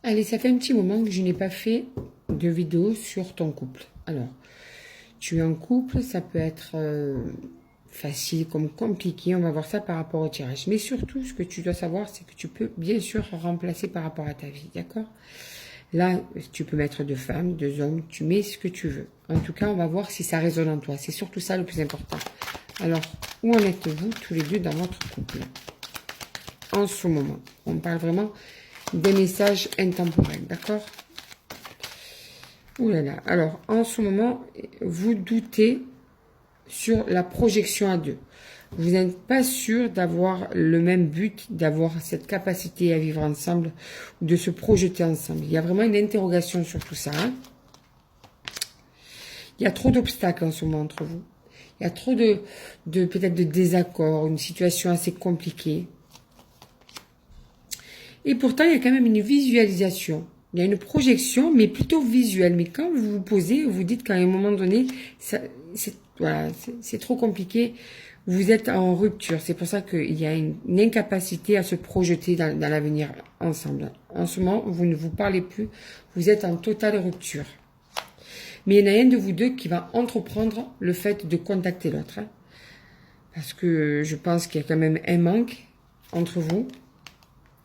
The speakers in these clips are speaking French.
Allez, ça fait un petit moment que je n'ai pas fait de vidéo sur ton couple. Alors, tu es en couple, ça peut être facile comme compliqué. On va voir ça par rapport au tirage. Mais surtout, ce que tu dois savoir, c'est que tu peux bien sûr remplacer par rapport à ta vie, d'accord? Là, tu peux mettre deux femmes, deux hommes, tu mets ce que tu veux. En tout cas, on va voir si ça résonne en toi. C'est surtout ça le plus important. Alors, où en êtes-vous tous les deux dans votre couple en ce moment? On parle vraiment des messages intemporels, d'accord? Ouh là là. Alors, en ce moment, vous doutez sur la projection à deux. Vous n'êtes pas sûr d'avoir le même but, d'avoir cette capacité à vivre ensemble, de se projeter ensemble. Il y a vraiment une interrogation sur tout ça. Hein. Il y a trop d'obstacles en ce moment entre vous. Il y a trop de peut-être de désaccords, une situation assez compliquée. Et pourtant, il y a quand même une visualisation. Il y a une projection, mais plutôt visuelle. Mais quand vous vous posez, vous dites qu'à un moment donné, voilà, c'est trop compliqué. Vous êtes en rupture. C'est pour ça qu'il y a une incapacité à se projeter dans l'avenir ensemble. En ce moment, vous ne vous parlez plus. Vous êtes en totale rupture. Mais il y en a un de vous deux qui va entreprendre le fait de contacter l'autre. Hein, parce que je pense qu'il y a quand même un manque entre vous.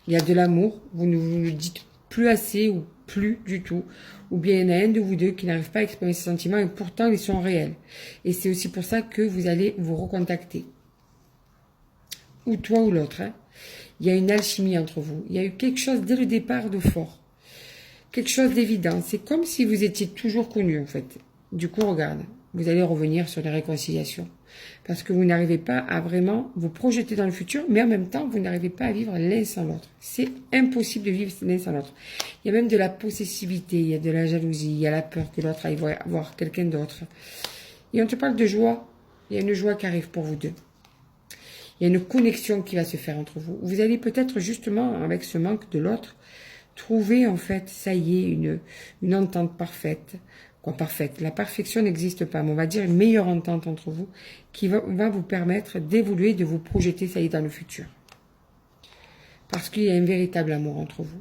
Il y a de l'amour. Vous ne vous le dites plus assez ou plus du tout. Ou bien il y en a un de vous deux qui n'arrive pas à exprimer ses sentiments et pourtant ils sont réels. Et c'est aussi pour ça que vous allez vous recontacter. Ou toi ou l'autre. Hein. Il y a une alchimie entre vous. Il y a eu quelque chose dès le départ de fort. Quelque chose d'évident. C'est comme si vous étiez toujours connus en fait. Du coup, regarde, vous allez revenir sur les réconciliations. Parce que vous n'arrivez pas à vraiment vous projeter dans le futur, mais en même temps, vous n'arrivez pas à vivre l'un sans l'autre. C'est impossible de vivre l'un sans l'autre. Il y a même de la possessivité, il y a de la jalousie, il y a la peur que l'autre aille voir quelqu'un d'autre. Et on te parle de joie. Il y a une joie qui arrive pour vous deux. Il y a une connexion qui va se faire entre vous. Vous allez peut-être justement, avec ce manque de l'autre, trouver en fait, ça y est, une entente parfaite. Quoi, parfaite. La perfection n'existe pas, mais on va dire une meilleure entente entre vous qui va vous permettre d'évoluer, de vous projeter, ça y est, dans le futur. Parce qu'il y a un véritable amour entre vous.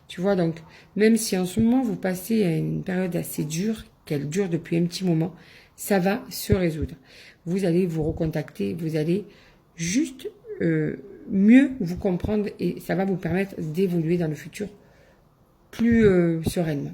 Tu vois, donc, même si en ce moment vous passez à une période assez dure, qu'elle dure depuis un petit moment, ça va se résoudre. Vous allez vous recontacter, vous allez juste mieux vous comprendre et ça va vous permettre d'évoluer dans le futur plus sereinement.